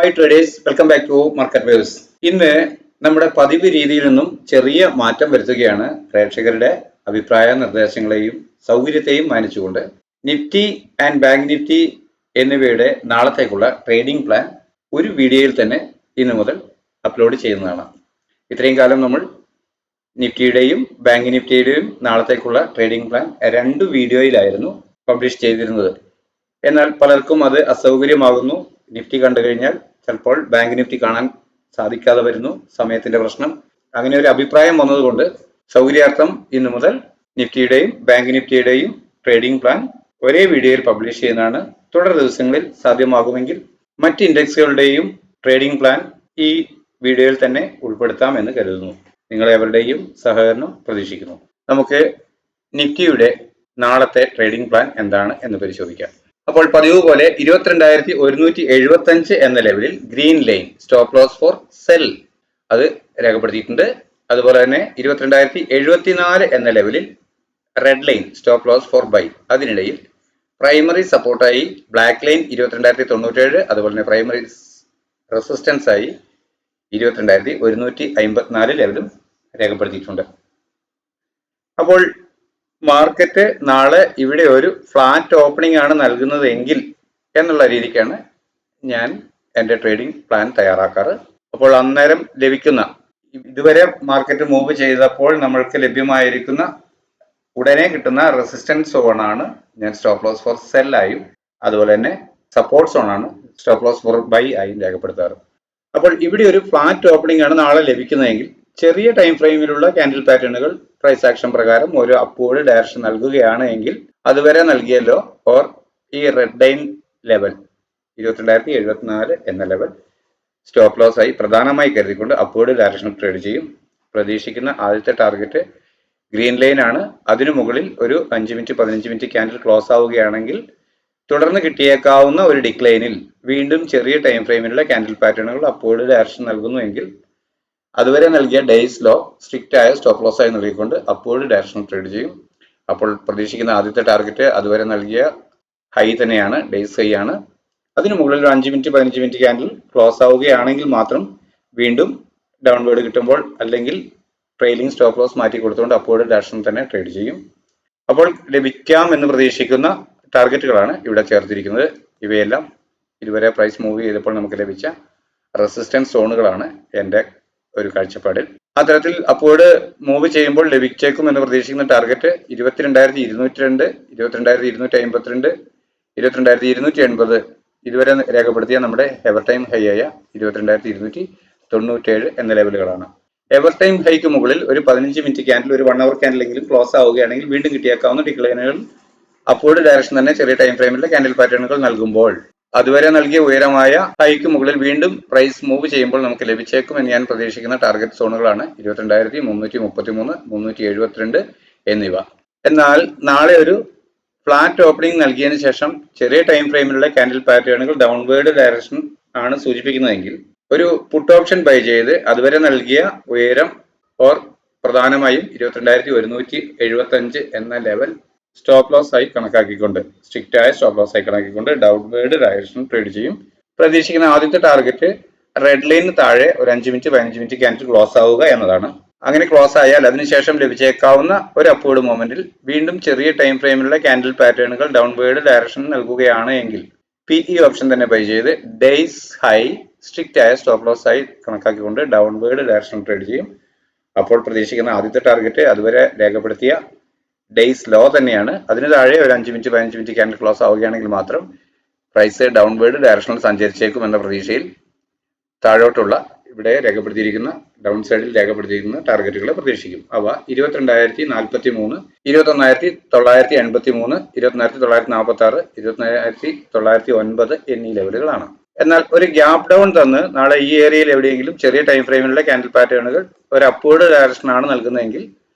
Hi traders, welcome back to market waves. ഇന്ന് നമ്മുടെ പതിവ് രീതിയിൽ നിന്നും ചെറിയ മാറ്റം വരുത്തുകയാണ്. പ്രേക്ഷകരുടെ അഭിപ്രായ നിർദ്ദേശങ്ങളെയും സൗകര്യത്തെയും മാനിച്ചുകൊണ്ട് നിഫ്റ്റി ആൻഡ് ബാങ്ക് നിഫ്റ്റി എന്നിവയുടെ നാളത്തേക്കുള്ള ട്രേഡിംഗ് പ്ലാൻ ഒരു വീഡിയോയിൽ തന്നെ ഇന്നു മുതൽ അപ്ലോഡ് ചെയ്യുന്നതാണ്. ഇത്രയും കാലം നമ്മൾ നിഫ്റ്റിയുടെയും ബാങ്ക് നിഫ്റ്റിയുടെയും നാളത്തേക്കുള്ള ട്രേഡിംഗ് പ്ലാൻ 2 വീഡിയോയിലായിരുന്നു പബ്ലിഷ് ചെയ്തിരുന്നത്. എന്നാൽ പലർക്കും അത് അസൗകര്യമാകുന്നു. നിഫ്റ്റി കണ്ടു കഴിഞ്ഞാൽ ചിലപ്പോൾ ബാങ്ക് നിഫ്റ്റി കാണാൻ സാധിക്കാതെ വരുന്നു, സമയത്തിന്റെ പ്രശ്നം. അങ്ങനെ ഒരു അഭിപ്രായം വന്നതുകൊണ്ട് സൗകര്യാർത്ഥം ഇന്നു മുതൽ നിഫ്റ്റിയുടെയും ബാങ്ക് നിഫ്റ്റിയുടെയും ട്രേഡിംഗ് പ്ലാൻ ഒരേ വീഡിയോയിൽ പബ്ലിഷ് ചെയ്യുന്നതാണ്. തുടർ ദിവസങ്ങളിൽ സാധ്യമാകുമെങ്കിൽ മറ്റ് ഇൻഡെക്സുകളുടെയും ട്രേഡിംഗ് പ്ലാൻ ഈ വീഡിയോയിൽ തന്നെ ഉൾപ്പെടുത്താം എന്ന് കരുതുന്നു. നിങ്ങളെവരുടെയും സഹകരണം പ്രതീക്ഷിക്കുന്നു. നമുക്ക് നിഫ്റ്റിയുടെ നാളത്തെ ട്രേഡിംഗ് പ്ലാൻ എന്താണ് എന്ന് പരിശോധിക്കാം. അപ്പോൾ പതിവ് പോലെ 22,175 എന്ന ലെവലിൽ green line stop loss for sell അത് രേഖപ്പെടുത്തിയിട്ടുണ്ട്. അതുപോലെ തന്നെ 22,074 എന്ന ലെവലിൽ red line stop loss for buy. അതിനിടയിൽ പ്രൈമറി സപ്പോർട്ടായി ബ്ലാക്ക് ലൈൻ 22,097, അതുപോലെ തന്നെ പ്രൈമറി റെസിസ്റ്റൻസ് ആയി 22,154 ലെവലും രേഖപ്പെടുത്തിയിട്ടുണ്ട്. അപ്പോൾ മാർക്കറ്റ് നാളെ ഇവിടെ ഒരു ഫ്ലാറ്റ് ഓപ്പണിംഗ് ആണ് നൽകുന്നത് എങ്കിൽ എന്നുള്ള രീതിക്കാണ് ഞാൻ എൻ്റെ ട്രേഡിംഗ് പ്ലാൻ തയ്യാറാക്കാറ്. അപ്പോൾ അന്നേരം ലഭിക്കുന്ന ഇതുവരെ മാർക്കറ്റ് മൂവ് ചെയ്തപ്പോൾ നമ്മൾക്ക് ലഭ്യമായിരിക്കുന്ന ഉടനെ കിട്ടുന്ന റെസിസ്റ്റൻസ് സോണാണ് ഞാൻ സ്റ്റോപ്പ് ലോസ് ഫോർ സെൽ ആയും അതുപോലെ തന്നെ സപ്പോർട്ട് സോണാണ് സ്റ്റോപ്പ് ലോസ് ഫോർ ബൈ ആയും രേഖപ്പെടുത്താറ്. അപ്പോൾ ഇവിടെ ഒരു ഫ്ലാറ്റ് ഓപ്പണിംഗ് ആണ് നാളെ ലഭിക്കുന്നതെങ്കിൽ ചെറിയ ടൈം ഫ്രെയിമിലുള്ള ക്യാൻഡിൽ പാറ്റേണുകൾ പ്രൈസ് ആക്ഷൻ പ്രകാരം ഒരു അപ്വേർഡ് ഡയറക്ഷൻ നൽകുകയാണ് എങ്കിൽ അതുവരെ നൽകിയ ലോ ഓർ ഈ റെഡ് ലൈൻ ലെവൽ 22,074 എന്ന ലെവൽ സ്റ്റോപ്പ് ലോസ് ആയി പ്രധാനമായി കരുതിക്കൊണ്ട് അപ്വേർഡ് ഡയറക്ഷൻ ട്രേഡ് ചെയ്യും. പ്രതീക്ഷിക്കുന്ന ആദ്യത്തെ ടാർഗറ്റ് ഗ്രീൻ ലൈൻ ആണ്. അതിനു മുകളിൽ ഒരു 5 മിനിറ്റ് 15 മിനിറ്റ് ക്യാൻഡിൽ ക്ലോസ് ആവുകയാണെങ്കിൽ തുടർന്ന് കിട്ടിയേക്കാവുന്ന ഒരു ഡിക്ലൈനിൽ വീണ്ടും ചെറിയ ടൈം ഫ്രെയിമിലുള്ള ക്യാൻഡിൽ പാറ്റേണുകൾ അപ്വേർഡ് ഡയറക്ഷൻ നൽകുന്നുവെങ്കിൽ അതുവരെ നൽകിയ ഡേയ്സ് ലോ സ്ട്രിക്റ്റ് ആയ സ്റ്റോപ്പ് ലോസ് ആയി നൽകിക്കൊണ്ട് അപ്വേർഡ് ഡയറക്ഷൻ ട്രേഡ് ചെയ്യും. അപ്പോൾ പ്രതീക്ഷിക്കുന്ന ആദ്യത്തെ ടാർഗറ്റ് അതുവരെ നൽകിയ ഹൈ തന്നെയാണ്, ഡേയ്സ് ഹൈ ആണ്. അതിനു മുകളിൽ ഒരു 5 മിനിറ്റ് 15 മിനിറ്റ് ക്യാൻഡിൽ ക്ലോസ് ആവുകയാണെങ്കിൽ മാത്രം വീണ്ടും ഡൗൺവേർഡ് കിട്ടുമ്പോൾ അല്ലെങ്കിൽ ട്രെയിലിംഗ് സ്റ്റോപ്പ് ലോസ് മാറ്റി കൊടുത്തുകൊണ്ട് അപ്വേർഡ് ഡയറക്ഷൻ തന്നെ ട്രേഡ് ചെയ്യും. അപ്പോൾ ലഭിക്കാം എന്ന് പ്രതീക്ഷിക്കുന്ന ടാർഗറ്റുകളാണ് ഇവിടെ ചേർത്തിരിക്കുന്നത്. ഇവയെല്ലാം ഇതുവരെ പ്രൈസ് മൂവ് ചെയ്തപ്പോൾ നമുക്ക് ലഭിച്ച റെസിസ്റ്റൻസ് സോണുകളാണ് എൻ്റെ ഒരു കാഴ്ചപ്പാടിൽ. അത്തരത്തിൽ അപ്വേർഡ് മൂവ് ചെയ്യുമ്പോൾ ലഭിച്ചേക്കും എന്ന് പ്രതീക്ഷിക്കുന്ന ടാർഗറ്റ് 22,202, 22,252, 22,280 ഇതുവരെ രേഖപ്പെടുത്തിയ നമ്മുടെ എവർ ടൈം ഹൈ ആയ 22,297 എന്ന ലെവലുകളാണ്. എവർ ടൈം ഹൈക്ക് മുകളിൽ ഒരു 15 മിനിറ്റ് ക്യാൻഡിൽ, ഒരു 1 അവർ ക്യാൻഡിലെങ്കിലും ക്ലോസ് ആവുകയാണെങ്കിൽ വീണ്ടും കിട്ടിയേക്കാവുന്ന ഡിക്ലൈനുകൾ അപ്വേർഡ് ഡയറക്ഷൻ തന്നെ ചെറിയ ടൈം ഫ്രെയിമിലെ ക്യാൻഡിൽ പാറ്റേണുകൾ നൽകുമ്പോൾ അതുവരെ നൽകിയ ഉയരമായ ഹൈക്ക് മുകളിൽ വീണ്ടും പ്രൈസ് മൂവ് ചെയ്യുമ്പോൾ നമുക്ക് ലഭിച്ചേക്കും എന്ന് ഞാൻ പ്രതീക്ഷിക്കുന്ന ടാർഗറ്റ് സോണുകളാണ് 22,333, 372 എന്നിവ. എന്നാൽ നാളെ ഒരു ഫ്ലാറ്റ് ഓപ്പണിംഗ് നൽകിയതിനു ശേഷം ചെറിയ ടൈം ഫ്രെയിമിലുള്ള ക്യാൻഡിൽ പാറ്റേണുകൾ ഡൗൺവേർഡ് ഡയറക്ഷൻ ആണ് സൂചിപ്പിക്കുന്നതെങ്കിൽ ഒരു പുട്ട് ഓപ്ഷൻ ബൈ ചെയ്ത് അതുവരെ നൽകിയ ഉയരം ഓർ പ്രധാനമായും 22,175 എന്ന ലെവൽ സ്റ്റോപ്പ് ലോസ് ആയി കണക്കാക്കിക്കൊണ്ട് സ്ട്രിക്റ്റ് ആയ സ്റ്റോപ്പ് ലോസ് ആയി കണക്കാക്കിക്കൊണ്ട് ഡൗൺവേർഡ് ഡയറക്ഷൻ ട്രേഡ് ചെയ്യും. പ്രതീക്ഷിക്കുന്ന ആദ്യത്തെ ടാർഗറ്റ് റെഡ് ലൈനിന് താഴെ ഒരു 5 മിനിറ്റ് 15 മിനിറ്റ് ക്യാൻഡിൽ ക്ലോസ് ആവുക എന്നതാണ്. അങ്ങനെ ക്ലോസ് ആയാൽ അതിനുശേഷം ലഭിച്ചേക്കാവുന്ന ഒരു അപ്വേർഡ് മൊമെന്റിൽ വീണ്ടും ചെറിയ ടൈം ഫ്രെയിമിലുള്ള ക്യാൻഡിൽ പാറ്റേണുകൾ ഡൗൺവേർഡ് ഡയറക്ഷൻ നൽകുകയാണ് എങ്കിൽ PE ഓപ്ഷൻ തന്നെ ബൈ ചെയ്ത് ഡേയ്സ് ഹൈ സ്ട്രിക്റ്റ് ആയ സ്റ്റോപ്പ് ലോസ് ആയി കണക്കാക്കിക്കൊണ്ട് ഡൗൺവേർഡ് ഡയറക്ഷൻ ട്രേഡ് ചെയ്യും. അപ്പോൾ പ്രതീക്ഷിക്കുന്ന ആദ്യത്തെ ടാർഗറ്റ് അതുവരെ രേഖപ്പെടുത്തിയ ഡേയ്സ് ലോ തന്നെയാണ്. അതിന് താഴെ ഒരു 5 മിനിറ്റ് 15 മിനിറ്റ് ക്യാൻഡിൽ ക്ലോസ് ആവുകയാണെങ്കിൽ മാത്രം പ്രൈസ് ഡൗൺവേർഡ് ഡയറക്ഷനിൽ സഞ്ചരിച്ചേക്കും എന്ന പ്രതീക്ഷയിൽ താഴോട്ടുള്ള ഇവിടെ രേഖപ്പെടുത്തിയിരിക്കുന്ന ഡൗൺ സൈഡിൽ രേഖപ്പെടുത്തിയിരിക്കുന്ന ടാർഗറ്റുകളെ പ്രതീക്ഷിക്കും. അവ 22,043, 21,983, 21,946, 21,909 എന്നീ ലെവലുകളാണ്. എന്നാൽ ഒരു ഗ്യാപ് ഡൗൺ തന്ന് നാളെ ഈ ഏരിയയിൽ എവിടെയെങ്കിലും ചെറിയ ടൈം ഫ്രെയിമിലുള്ള ക്യാൻഡിൽ പാറ്റേണുകൾ ഒരു അപ്വേർഡ് ഡയറക്ഷൻ ആണ് നൽകുന്നതെങ്കിൽ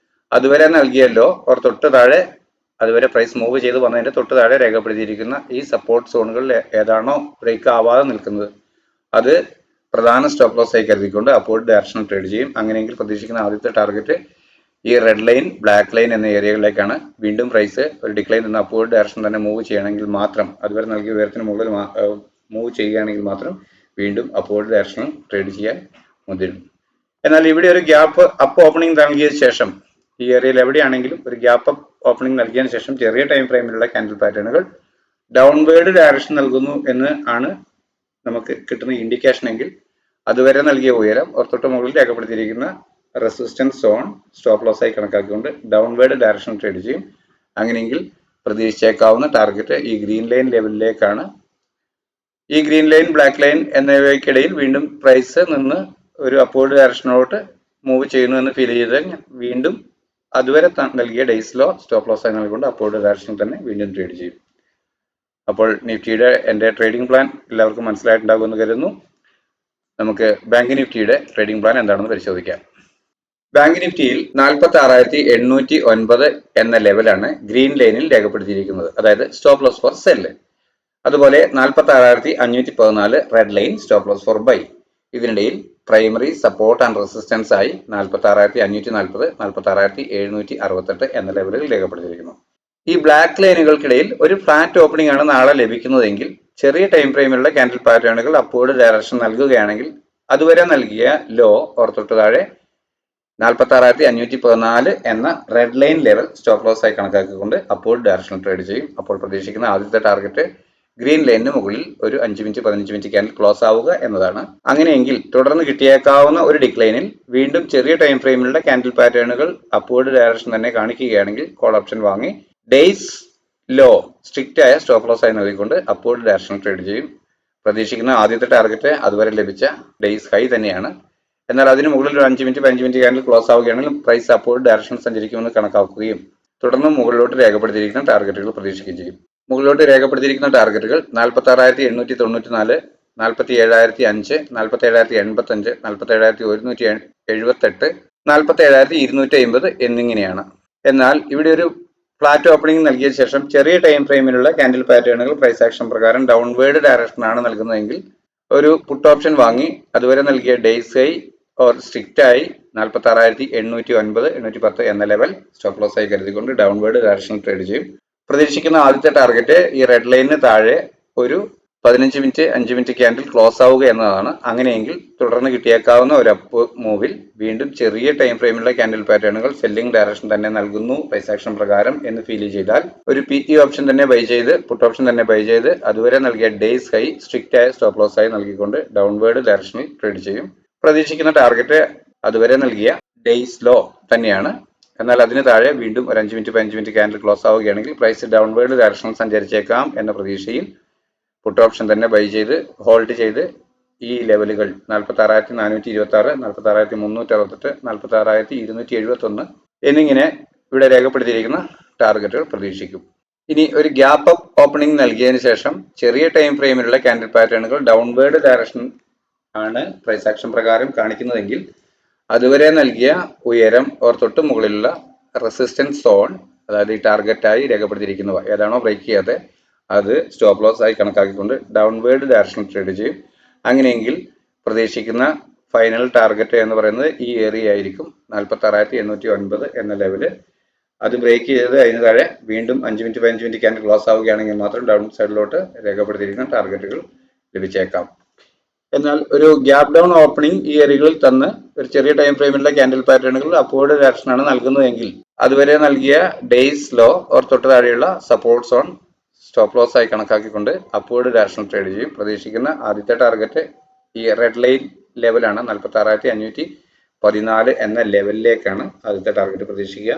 അതുവരെ നൽകിയല്ലോ ഓർ തൊട്ട് താഴെ അതുവരെ പ്രൈസ് മൂവ് ചെയ്ത് വന്നതിന്റെ തൊട്ട് താഴെ രേഖപ്പെടുത്തിയിരിക്കുന്ന ഈ സപ്പോർട്ട് സോണുകളിൽ ഏതാണോ ബ്രേക്ക് ആവാതെ നിൽക്കുന്നത് അത് പ്രധാന സ്റ്റോപ്പ് ലോസ് ആയി കരുതിക്കൊണ്ട് അപ്വേർഡ് ഡയറക്ഷൻ ട്രേഡ് ചെയ്യും. അങ്ങനെയെങ്കിൽ പ്രതീക്ഷിക്കുന്ന ആദ്യത്തെ ടാർഗറ്റ് ഈ റെഡ് ലൈൻ ബ്ലാക്ക് ലൈൻ എന്ന ഏരിയകളിലേക്കാണ്. വീണ്ടും പ്രൈസ് ഒരു ഡിക്ലൈൻ എന്ന അപ്വേർഡ് ഡയറക്ഷൻ തന്നെ മൂവ് ചെയ്യണമെങ്കിൽ മാത്രം അതുവരെ നൽകിയ ഉയരത്തിന് മുകളിൽ മൂവ് ചെയ്യുകയാണെങ്കിൽ മാത്രം വീണ്ടും അപ്വേർഡ് ഡയറക്ഷനിൽ ട്രേഡ് ചെയ്യാൻ മുതിരും. എന്നാൽ ഇവിടെ ഒരു ഗ്യാപ്പ് അപ്പ് ഓപ്പണിംഗ് നൽകിയ ശേഷം ഈ ഏരിയയിൽ എവിടെയാണെങ്കിലും ഒരു ഗ്യാപ്പ് അപ്പ് ഓപ്പണിംഗ് നൽകിയതിനു ശേഷം ചെറിയ ടൈം ഫ്രെയിമിലുള്ള ക്യാൻഡിൽ പാറ്റേണുകൾ ഡൗൺവേർഡ് ഡയറക്ഷൻ നൽകുന്നു എന്ന് ആണ് നമുക്ക് കിട്ടുന്ന ഇൻഡിക്കേഷൻ എങ്കിൽ അതുവരെ നൽകിയ ഉയരം തൊട്ട് മുകളിൽ രേഖപ്പെടുത്തിയിരിക്കുന്ന റെസിസ്റ്റൻസ് സോൺ സ്റ്റോപ്പ് ലോസ് ആയി കണക്കാക്കിക്കൊണ്ട് ഡൗൺവേർഡ് ഡയറക്ഷൻ ട്രേഡ് ചെയ്യും. അങ്ങനെയെങ്കിൽ പ്രതീക്ഷിച്ചേക്കാവുന്ന ടാർഗറ്റ് ഈ ഗ്രീൻ ലൈൻ ലെവലിലേക്കാണ്. ഈ ഗ്രീൻ ലൈൻ, ബ്ലാക്ക് ലൈൻ എന്നിവയ്ക്കിടയിൽ വീണ്ടും പ്രൈസ് നിന്ന് ഒരു അപ്വേർഡ് ഡയറക്ഷനോട്ട് മൂവ് ചെയ്യുന്നു എന്ന് ഫീൽ ചെയ്ത് വീണ്ടും അതുവരെ നൽകിയ ഡേയ്സ് ലോ സ്റ്റോപ്പ് ലോസ് ആയി നൽകിക്കൊണ്ട് അപ്വേർഡ് ഡയറക്ഷൻ തന്നെ വീണ്ടും ട്രേഡ് ചെയ്യും. അപ്പോൾ നിഫ്റ്റിയുടെ എൻ്റെ ട്രേഡിംഗ് പ്ലാൻ എല്ലാവർക്കും മനസ്സിലായിട്ടുണ്ടാകുമെന്ന് കരുതുന്നു. നമുക്ക് ബാങ്ക് നിഫ്റ്റിയുടെ ട്രേഡിംഗ് പ്ലാൻ എന്താണെന്ന് പരിശോധിക്കാം. ബാങ്ക് നിഫ്റ്റിയിൽ 46,809 എന്ന ലെവലാണ് ഗ്രീൻ ലൈനിൽ രേഖപ്പെടുത്തിയിരിക്കുന്നത്, അതായത് സ്റ്റോപ്പ് ലോസ് ഫോർ സെല്ല്. അതുപോലെ 46,514 red line stop loss for buy. ഇതിനിടയിൽ പ്രൈമറി സപ്പോർട്ട് ആൻഡ് റെസിസ്റ്റൻസ് ആയി 46,540, 46,768 എന്ന ലെവലുകൾ രേഖപ്പെടുത്തിയിരിക്കുന്നു. ഈ ബ്ലാക്ക് ലൈനുകൾക്കിടയിൽ ഒരു ഫ്ലാറ്റ് ഓപ്പണിംഗ് ആണ് നാളെ ലഭിക്കുന്നതെങ്കിൽ ചെറിയ ടൈം ഫ്രെയിമിലുള്ള ക്യാൻഡിൽ പാറ്റേണുകൾ അപ്വേർഡ് ഡയറക്ഷൻ നൽകുകയാണെങ്കിൽ അതുവരെ നൽകിയ ലോ തൊട്ട് താഴെ 46,514 എന്ന red line level stop loss ആയി കണക്കാക്കിക്കൊണ്ട് അപ്വേർഡ് ഡയറക്ഷൻ ട്രേഡ് ചെയ്യും. അപ്പോൾ പ്രതീക്ഷിക്കുന്ന ആദ്യത്തെ ടാർഗറ്റ് ഗ്രീൻ ലൈനിന് മുകളിൽ ഒരു 5 മിനിറ്റ് 15 മിനിറ്റ് ക്യാൻഡിൽ ക്ലോസ് ആവുക എന്നതാണ്. അങ്ങനെയെങ്കിൽ തുടർന്ന് കിട്ടിയേക്കാവുന്ന ഒരു ഡിക്ലൈനിൽ വീണ്ടും ചെറിയ ടൈം ഫ്രെയിമിലുള്ള ക്യാൻഡിൽ പാറ്റേണുകൾ അപ്വേർഡ് ഡയറക്ഷൻ തന്നെ കാണിക്കുകയാണെങ്കിൽ കോൾ ഓപ്ഷൻ വാങ്ങി ഡേയ്സ് ലോ സ്ട്രിക്റ്റ് ആയ സ്റ്റോപ്പ് ലോസ് ആയി നൽകിക്കൊണ്ട് അപ്വേർഡ് ഡയറക്ഷൻ ട്രേഡ് ചെയ്യും. പ്രതീക്ഷിക്കുന്ന ആദ്യത്തെ ടാർഗറ്റ് അതുവരെ ലഭിച്ച ഡേയ്സ് ഹൈ തന്നെയാണ്. എന്നാൽ അതിന് മുകളിൽ ഒരു 5 മിനിറ്റ് 15 മിനിറ്റ് ക്യാൻഡിൽ ക്ലോസ് ആവുകയാണെങ്കിൽ പ്രൈസ് അപ്വേർഡ് ഡയറക്ഷൻ സഞ്ചരിക്കുമെന്ന് കണക്കാക്കുകയും തുടർന്ന് മുകളിലോട്ട് രേഖപ്പെടുത്തിയിരിക്കുന്ന ടാർഗറ്റുകൾ പ്രതീക്ഷിക്കുകയും ചെയ്യും. മുകളിലോട്ട് രേഖപ്പെടുത്തിയിരിക്കുന്ന ടാർഗറ്റുകൾ 46,894, 47,005, 47,085, 47,178, 47,250 എന്നിങ്ങനെയാണ്. എന്നാൽ ഇവിടെ ഒരു ഫ്ലാറ്റ് ഓപ്പണിംഗ് നൽകിയ ശേഷം ചെറിയ ടൈം ഫ്രെയിമിലുള്ള ക്യാൻഡിൽ പാറ്റേണുകൾ പ്രൈസ് ആക്ഷൻ പ്രകാരം ഡൗൺവേർഡ് ഡയറക്ഷൻ ആണ് നൽകുന്നതെങ്കിൽ ഒരു പുട്ട് ഓപ്ഷൻ വാങ്ങി അതുവരെ നൽകിയ ഡേയ്സ് ഹൈ സ്ട്രിക്റ്റ് ആയി 46,809, 810 എന്ന ലെവൽ സ്റ്റോപ്പ് ലോസ് ആയി കരുതിക്കൊണ്ട് ഡൗൺവേർഡ് ഡയറക്ഷൻ ട്രേഡ് ചെയ്യും. പ്രതീക്ഷിക്കുന്ന ആദ്യത്തെ ടാർഗറ്റ് ഈ റെഡ് ലൈനിന് താഴെ ഒരു 15 മിനിറ്റ് 5 മിനിറ്റ് ക്യാൻഡിൽ ക്ലോസ് ആവുക എന്നതാണ്. അങ്ങനെയെങ്കിൽ തുടർന്ന് കിട്ടിയേക്കാവുന്ന ഒരു അപ്പ് മൂവിൽ വീണ്ടും ചെറിയ ടൈം ഫ്രെയിമിലുള്ള ക്യാൻഡിൽ പാറ്റേണുകൾ സെല്ലിംഗ് ഡയറക്ഷൻ തന്നെ നൽകുന്നു പ്രൈസ് ആക്ഷൻ പ്രകാരം എന്ന് ഫീൽ ചെയ്താൽ ഒരു PE ഓപ്ഷൻ തന്നെ ബൈ ചെയ്ത് പുട്ട് ഓപ്ഷൻ തന്നെ ബൈ ചെയ്ത് അതുവരെ നൽകിയ ഡേയ്സ് ഹൈ സ്ട്രിക്റ്റ് ആയ സ്റ്റോപ്പ് ലോസ് ആയി നൽകിക്കൊണ്ട് ഡൗൺവേർഡ് ഡയറക്ഷനിൽ ട്രേഡ് ചെയ്യും. പ്രതീക്ഷിക്കുന്ന ടാർഗറ്റ് അതുവരെ നൽകിയ ഡേയ്സ് ലോ തന്നെയാണ്. എന്നാൽ അതിന് താഴെ വീണ്ടും ഒരു 5 മിനിറ്റ് 15 മിനിറ്റ് ക്യാൻഡിൽ ക്ലോസ് ആവുകയാണെങ്കിൽ പ്രൈസ് ഡൗൺവേർഡ് ഡയറക്ഷനിൽ സഞ്ചരിച്ചേക്കാം എന്ന പ്രതീക്ഷയിൽ പുട്ട് ഓപ്ഷൻ തന്നെ ബൈ ചെയ്ത് ഹോൾഡ് ചെയ്ത് ഈ ലെവലുകൾ 46,426, 46,368, 46,271 എന്നിങ്ങനെ ഇവിടെ രേഖപ്പെടുത്തിയിരിക്കുന്ന ടാർഗറ്റുകൾ പ്രതീക്ഷിക്കും. ഇനി ഒരു ഗ്യാപ്പ് അപ്പ് ഓപ്പണിംഗ് നൽകിയതിനു ശേഷം ചെറിയ ടൈം ഫ്രെയിമിലുള്ള ക്യാൻഡിൽ പാറ്റേണുകൾ ഡൗൺവേർഡ് ഡയറക്ഷൻ ആണ് പ്രൈസ് ആക്ഷൻ പ്രകാരം കാണിക്കുന്നതെങ്കിൽ അതുവരെ നൽകിയ ഉയരം തൊട്ട് മുകളിലുള്ള റെസിസ്റ്റൻസ് സോൺ, അതായത് ഈ ടാർഗറ്റായി രേഖപ്പെടുത്തിയിരിക്കുന്നവ ഏതാണോ ബ്രേക്ക് ചെയ്യാതെ അത് സ്റ്റോപ്പ് ലോസ് ആയി കണക്കാക്കിക്കൊണ്ട് ഡൗൺവേർഡ് ഡയറക്ഷൻ ട്രേഡ് ചെയ്യും. അങ്ങനെയെങ്കിൽ പ്രതീക്ഷിക്കുന്ന ഫൈനൽ ടാർഗറ്റ് എന്ന് പറയുന്നത് ഈ ഏരിയ ആയിരിക്കും, 46,809 എന്ന ലെവല്. അത് ബ്രേക്ക് ചെയ്ത് അതിന് താഴെ വീണ്ടും 5 മിനിറ്റ് 15 മിനിറ്റ് ക്യാൻഡിൽ ക്ലോസ് ആവുകയാണെങ്കിൽ മാത്രം ഡൗൺ സൈഡിലോട്ട് രേഖപ്പെടുത്തിയിരിക്കുന്ന ടാർഗറ്റുകൾ ലഭിച്ചേക്കാം. എന്നാൽ ഒരു ഗ്യാപ് ഡൗൺ ഓപ്പണിംഗ് ഈ ഏരിയകളിൽ തന്ന് ഒരു ചെറിയ ടൈം ഫ്രെയിമിലുള്ള ക്യാൻഡിൽ പാറ്റേണുകൾ അപ്വേർഡ് ഡയറക്ഷൻ ആണ് നൽകുന്നതെങ്കിൽ അതുവരെ നൽകിയ ഡേയ്സ് ലോ തൊട്ട് താഴെയുള്ള സപ്പോർട്ട് സോൺ സ്റ്റോപ്പ് ലോസ് ആയി കണക്കാക്കിക്കൊണ്ട് അപ്വേർഡ് ഡയറക്ഷൻ ട്രേഡ് ചെയ്യും. പ്രതീക്ഷിക്കുന്ന ആദ്യത്തെ ടാർഗറ്റ് ഈ റെഡ് ലൈൻ ലെവലാണ്, 46,514 എന്ന ലെവലിലേക്കാണ് ആദ്യത്തെ ടാർഗറ്റ് പ്രതീക്ഷിക്കുക.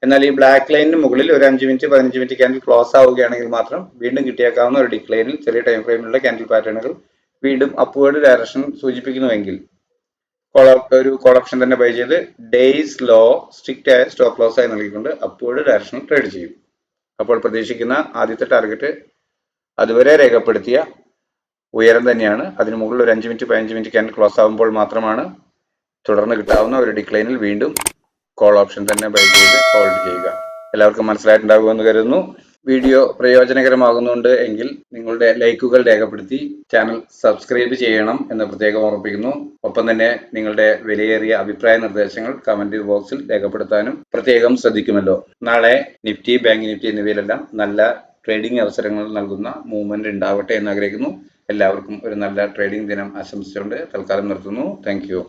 എന്നാൽ ഈ ബ്ലാക്ക് ലൈനിന് മുകളിൽ ഒരു 5 മിനിറ്റ് 15 മിനിറ്റ് ക്യാൻഡിൽ ക്ലോസ് ആവുകയാണെങ്കിൽ മാത്രം വീണ്ടും കിട്ടിയേക്കാവുന്ന ഒരു ഡിക്ലൈനിൽ ചെറിയ ടൈം ഫ്രെയിമിലുള്ള ക്യാൻഡിൽ പാറ്റേണുകൾ വീണ്ടും അപ്വേർഡ് ഡയറക്ഷൻ സൂചിപ്പിക്കുന്നുവെങ്കിൽ ഒരു കോൾ ഓപ്ഷൻ തന്നെ ബൈ ചെയ്ത് ഡേയ്സ് ലോ സ്ട്രിക്റ്റ് ആയ സ്റ്റോപ്പ് ലോസ് ആയി നൽകിക്കൊണ്ട് അപ്വേർഡ് ഡയറക്ഷൻ ട്രേഡ് ചെയ്യും. അപ്പോൾ പ്രതീക്ഷിക്കുന്ന ആദ്യത്തെ ടാർഗറ്റ് അതുവരെ രേഖപ്പെടുത്തിയ ഉയരം തന്നെയാണ്. അതിന് മുകളിൽ ഒരു 5 മിനിറ്റ് 15 മിനിറ്റ് ക്യാൻഡിൽ ക്ലോസ് ആകുമ്പോൾ മാത്രമാണ് തുടർന്ന് കിട്ടാവുന്ന ഒരു ഡിക്ലൈനിൽ വീണ്ടും കോൾ ഓപ്ഷൻ തന്നെ ബൈ ചെയ്ത് ഹോൾഡ് ചെയ്യുക. എല്ലാവർക്കും മനസ്സിലായിട്ടുണ്ടാകുമെന്ന് കരുതുന്നു. വീഡിയോ പ്രയോജനകരമാകുന്നുണ്ട് എങ്കിൽ നിങ്ങളുടെ ലൈക്കുകൾ രേഖപ്പെടുത്തി ചാനൽ സബ്സ്ക്രൈബ് ചെയ്യണം എന്ന് പ്രത്യേകം ഓർമ്മിപ്പിക്കുന്നു. ഒപ്പം തന്നെ നിങ്ങളുടെ വിലയേറിയ അഭിപ്രായ നിർദ്ദേശങ്ങൾ കമന്റ് ബോക്സിൽ രേഖപ്പെടുത്താനും പ്രത്യേകം ശ്രദ്ധിക്കുമല്ലോ. നാളെ നിഫ്റ്റി, ബാങ്ക് നിഫ്റ്റി എന്നിവയിലെല്ലാം നല്ല ട്രേഡിംഗ് അവസരങ്ങൾ നൽകുന്ന മൂവ്മെന്റ് ഉണ്ടാവട്ടെ എന്ന് ആഗ്രഹിക്കുന്നു. എല്ലാവർക്കും ഒരു നല്ല ട്രേഡിംഗ് ദിനം ആശംസിച്ചുകൊണ്ട് തൽക്കാലം നിർത്തുന്നു. Thank you.